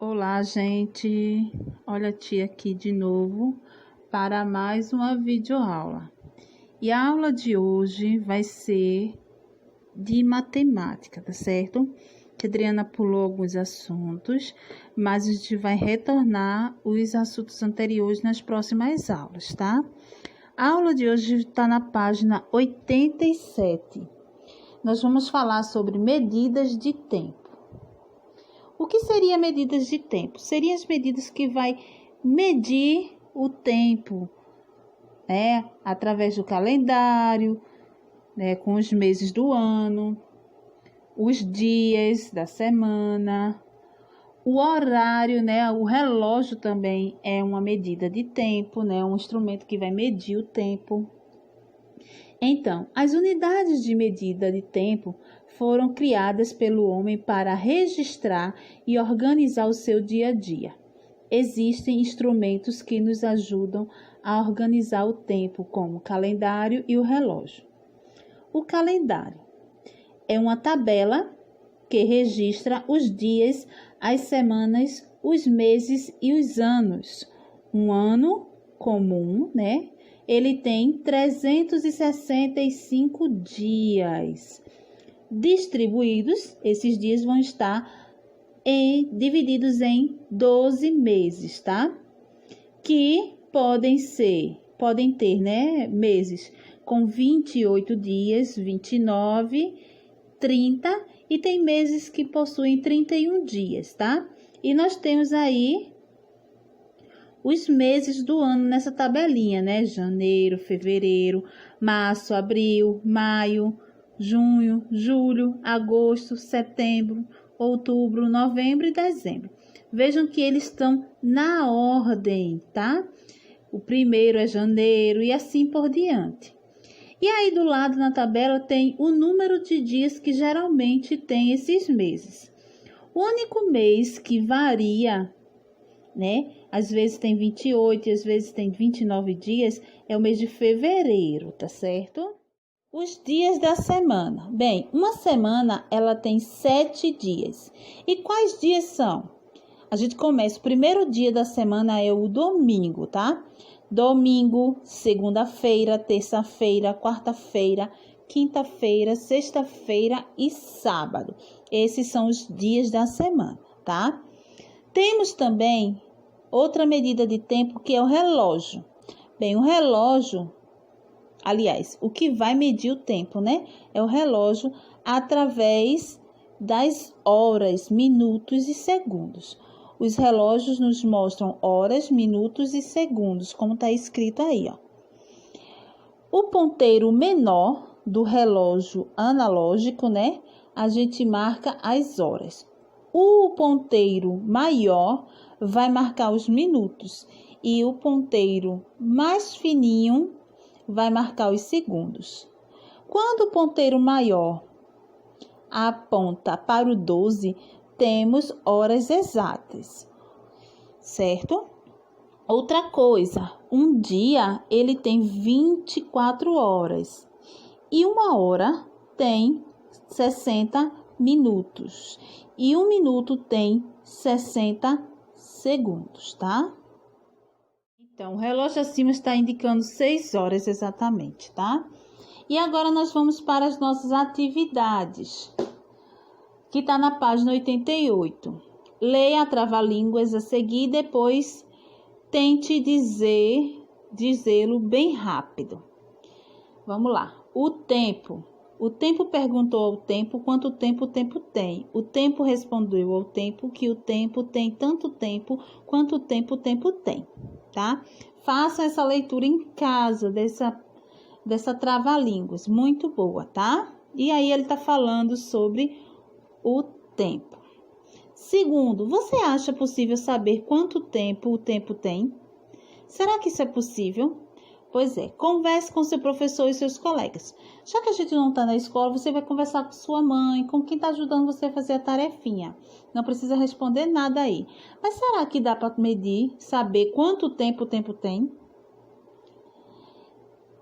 Olá, gente! Olha a tia aqui de novo para mais uma videoaula. E a aula de hoje vai ser de matemática, tá certo? Que a Adriana pulou alguns assuntos, mas a gente vai retornar os assuntos anteriores nas próximas aulas, tá? A aula de hoje está na página 87. Nós vamos falar sobre medidas de tempo. O que seria medidas de tempo? Seriam as medidas que vai medir o tempo, né? Através do calendário, né? Com os meses do ano, os dias da semana, o horário, né? O relógio também é uma medida de tempo, né? Um instrumento que vai medir o tempo. Então, as unidades de medida de tempo foram criadas pelo homem para registrar e organizar o seu dia a dia. Existem instrumentos que nos ajudam a organizar o tempo, como o calendário e o relógio. O calendário é uma tabela que registra os dias, as semanas, os meses e os anos. Um ano comum, né? Ele tem 365 dias. Distribuídos, esses dias vão estar divididos em 12 meses, tá? Que podem ter, né, meses com 28 dias, 29, 30 e tem meses que possuem 31 dias, tá? E nós temos aí os meses do ano nessa tabelinha, né? Janeiro, fevereiro, março, abril, maio, junho, julho, agosto, setembro, outubro, novembro e dezembro. Vejam que eles estão na ordem, tá? O primeiro é janeiro e assim por diante. E aí do lado na tabela tem o número de dias que geralmente tem esses meses. O único mês que varia, né? Às vezes tem 28 e às vezes tem 29 dias, é o mês de fevereiro, tá certo? Os dias da semana. Bem, uma semana ela tem 7 dias. E quais dias são? A gente começa, o primeiro dia da semana é o domingo, tá? Domingo, segunda-feira, terça-feira, quarta-feira, quinta-feira, sexta-feira e sábado. Esses são os dias da semana, tá? Temos também outra medida de tempo que é o relógio. Bem, o relógio, aliás, o que vai medir o tempo, né? É o relógio através das horas, minutos e segundos. Os relógios nos mostram horas, minutos e segundos, como está escrito aí, ó. O ponteiro menor do relógio analógico, né? A gente marca as horas. O ponteiro maior vai marcar os minutos e o ponteiro mais fininho vai marcar os segundos. Quando o ponteiro maior aponta para o 12, temos horas exatas, certo? Outra coisa, um dia ele tem 24 horas e uma hora tem 60 minutos e um minuto tem 60 segundos, tá? Então, o relógio acima está indicando 6 horas exatamente, tá? E agora nós vamos para as nossas atividades, que está na página 88. Leia a trava-línguas a seguir e depois tente dizê-lo bem rápido. Vamos lá. O tempo. O tempo perguntou ao tempo quanto tempo o tempo tem. O tempo respondeu ao tempo que o tempo tem tanto tempo quanto tempo o tempo tem, tá? Faça essa leitura em casa dessa trava-línguas, muito boa, tá? E aí ele tá falando sobre o tempo. Segundo, você acha possível saber quanto tempo o tempo tem? Será que isso é possível? Pois é, converse com seu professor e seus colegas. Já que a gente não está na escola, você vai conversar com sua mãe, com quem está ajudando você a fazer a tarefinha. Não precisa responder nada aí. Mas será que dá para medir, saber quanto tempo o tempo tem?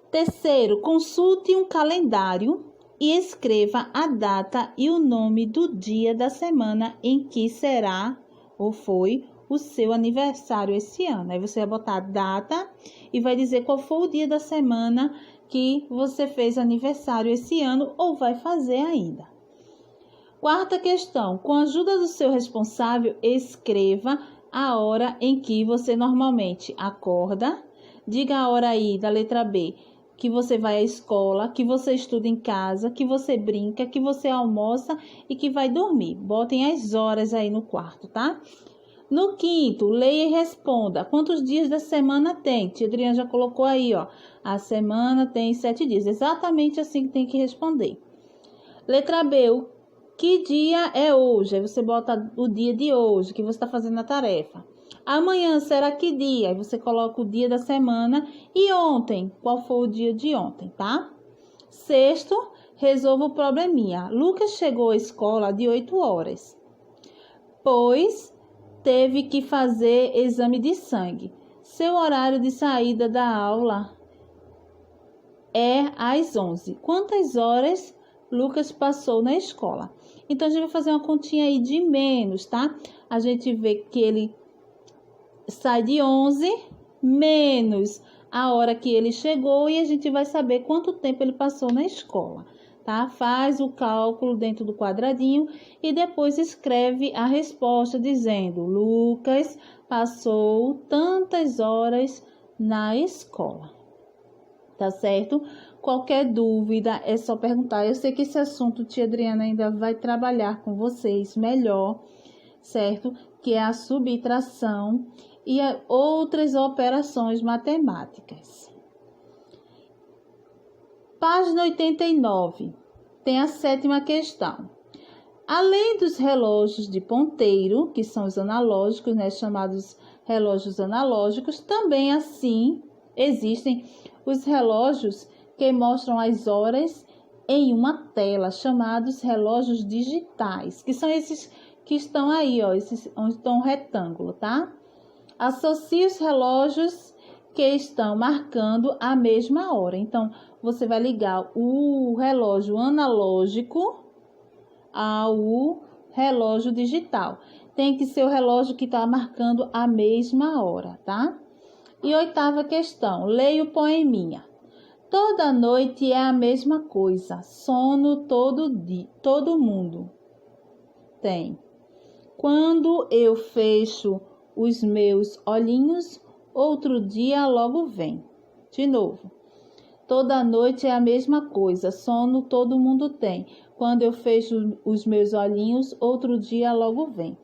Terceiro, consulte um calendário e escreva a data e o nome do dia da semana em que será ou foi o seu aniversário esse ano. Aí você vai botar a data e vai dizer qual foi o dia da semana que você fez aniversário esse ano ou vai fazer ainda. Quarta questão. Com a ajuda do seu responsável, escreva a hora em que você normalmente acorda. Diga a hora aí da letra B, que você vai à escola, que você estuda em casa, que você brinca, que você almoça e que vai dormir. Botem as horas aí no quarto, tá? No quinto, leia e responda. Quantos dias da semana tem? Tia Adriana já colocou aí, ó. A semana tem 7 dias. Exatamente assim que tem que responder. Letra B, que dia é hoje? Aí você bota o dia de hoje, que você está fazendo a tarefa. Amanhã será que dia? Aí você coloca o dia da semana. E ontem? Qual foi o dia de ontem, tá? Sexto, resolva o probleminha. Lucas chegou à escola de 8 horas, pois teve que fazer exame de sangue. Seu horário de saída da aula é às 11. Quantas horas Lucas passou na escola? Então, a gente vai fazer uma continha aí de menos, tá? A gente vê que ele sai de 11 menos a hora que ele chegou e a gente vai saber quanto tempo ele passou na escola, tá? Faz o cálculo dentro do quadradinho e depois escreve a resposta dizendo: Lucas passou tantas horas na escola. Tá certo? Qualquer dúvida é só perguntar. Eu sei que esse assunto tia Adriana ainda vai trabalhar com vocês melhor, certo? Que é a subtração e outras operações matemáticas. Página 89, tem a 7ª questão. Além dos relógios de ponteiro, que são os analógicos, né, chamados relógios analógicos, também assim existem os relógios que mostram as horas em uma tela, chamados relógios digitais, que são esses que estão aí, ó, esses onde estão um retângulo, tá? Associe os relógios que estão marcando a mesma hora. Então, você vai ligar o relógio analógico ao relógio digital. Tem que ser o relógio que está marcando a mesma hora, tá? E 8ª questão, leia o poeminha. Toda noite é a mesma coisa, sono todo mundo tem. Quando eu fecho os meus olhinhos, outro dia logo vem. De novo. Toda noite é a mesma coisa, sono todo mundo tem. Quando eu fecho os meus olhinhos, outro dia logo vem.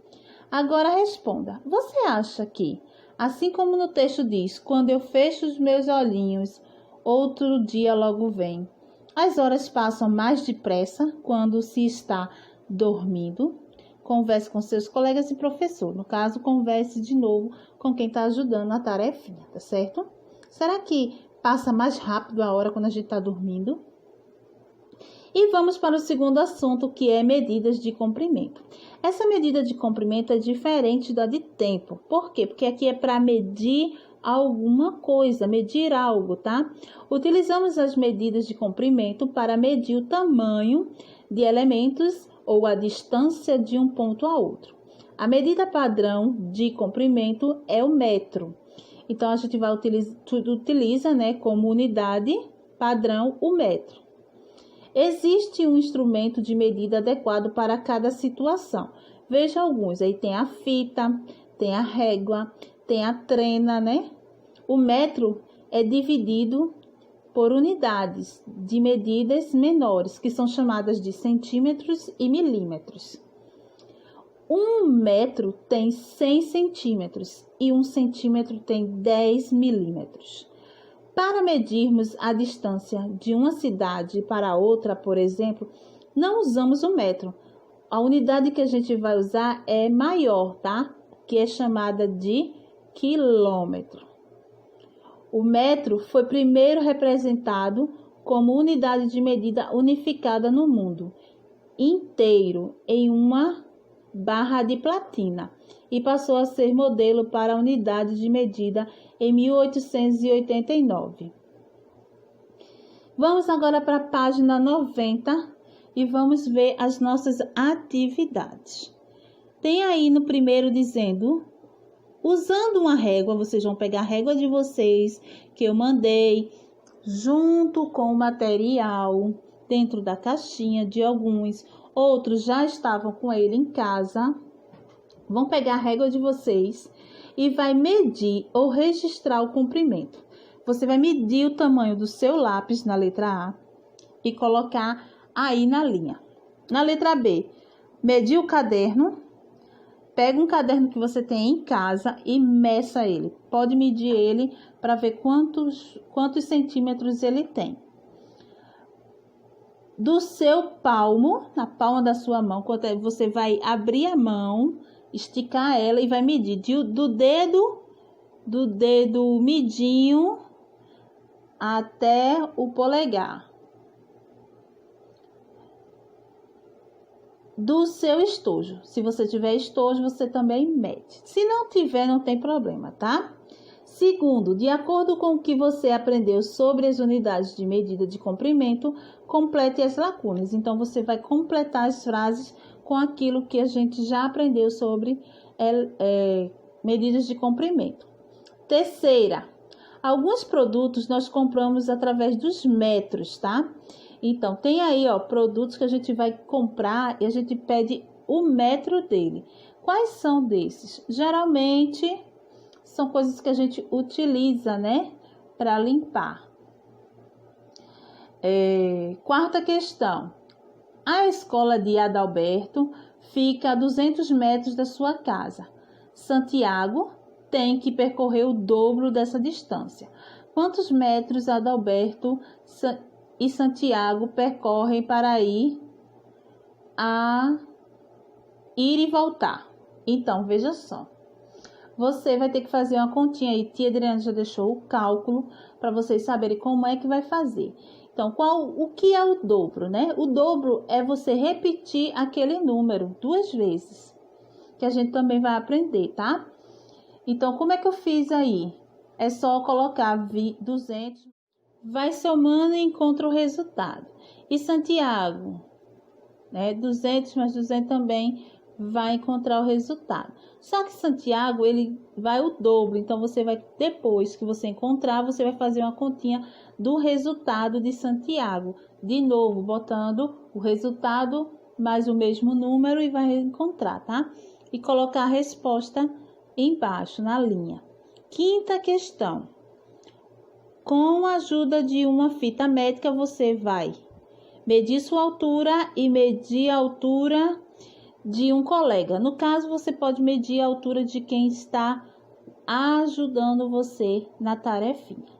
Agora responda. Você acha que, assim como no texto diz, quando eu fecho os meus olhinhos, outro dia logo vem, as horas passam mais depressa quando se está dormindo? Converse com seus colegas e professor. No caso, converse de novo com quem está ajudando na tarefinha, tá certo? Será que passa mais rápido a hora quando a gente está dormindo? E vamos para o segundo assunto, que é medidas de comprimento. Essa medida de comprimento é diferente da de tempo. Por quê? Porque aqui é para medir alguma coisa, medir algo, tá? Utilizamos as medidas de comprimento para medir o tamanho de elementos ou a distância de um ponto a outro. A medida padrão de comprimento é o metro. Então, a gente vai utiliza, né, como unidade padrão o metro. Existe um instrumento de medida adequado para cada situação. Veja alguns. Aí tem a fita, tem a régua, tem a trena, né? O metro é dividido por unidades de medidas menores, que são chamadas de centímetros e milímetros. 1 metro tem 100 centímetros e 1 centímetro tem 10 milímetros. Para medirmos a distância de uma cidade para outra, por exemplo, não usamos o metro. A unidade que a gente vai usar é maior, tá? Que é chamada de quilômetro. O metro foi primeiro representado como unidade de medida unificada no mundo inteiro em uma barra de platina e passou a ser modelo para a unidade de medida em 1889. Vamos agora para a página 90 e vamos ver as nossas atividades. Tem aí no primeiro dizendo, usando uma régua, vocês vão pegar a régua de vocês, que eu mandei, junto com o material, dentro da caixinha de alguns, outros já estavam com ele em casa. Vão pegar a régua de vocês e vai medir ou registrar o comprimento. Você vai medir o tamanho do seu lápis na letra A e colocar aí na linha. Na letra B, medir o caderno. Pega um caderno que você tem em casa e meça ele. Pode medir ele para ver quantos centímetros ele tem. Do seu palmo, na palma da sua mão, você vai abrir a mão, esticar ela e vai medir do dedo midinho até o polegar. Do seu estojo. Se você tiver estojo, você também mede. Se não tiver, não tem problema, tá? Segundo, de acordo com o que você aprendeu sobre as unidades de medida de comprimento, complete as lacunas. Então, você vai completar as frases com aquilo que a gente já aprendeu sobre medidas de comprimento. Terceira, alguns produtos nós compramos através dos metros, tá? Então, tem aí, ó, produtos que a gente vai comprar e a gente pede o metro dele. Quais são desses? Geralmente, são coisas que a gente utiliza, né, para limpar. Quarta questão. A escola de Adalberto fica a 200 metros da sua casa. Santiago tem que percorrer o dobro dessa distância. Quantos metros Adalberto e Santiago percorrem para ir e voltar? Então, veja só. Você vai ter que fazer uma continha aí. Tia Adriana já deixou o cálculo para vocês saberem como é que vai fazer. Então, o que é o dobro, né? O dobro é você repetir aquele número 2 vezes, que a gente também vai aprender, tá? Então, como é que eu fiz aí? É só colocar 200, vai somando e encontra o resultado. E Santiago, né? 200 mais 200 também vai encontrar o resultado. Só que Santiago, ele vai o dobro. Então, você vai, depois que você encontrar, você vai fazer uma continha do resultado de Santiago. De novo, botando o resultado mais o mesmo número e vai encontrar, tá? E colocar a resposta embaixo, na linha. Quinta questão. Com a ajuda de uma fita métrica, você vai medir sua altura e medir a altura de um colega. No caso, você pode medir a altura de quem está ajudando você na tarefinha.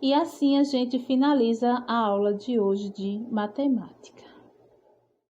E assim a gente finaliza a aula de hoje de matemática.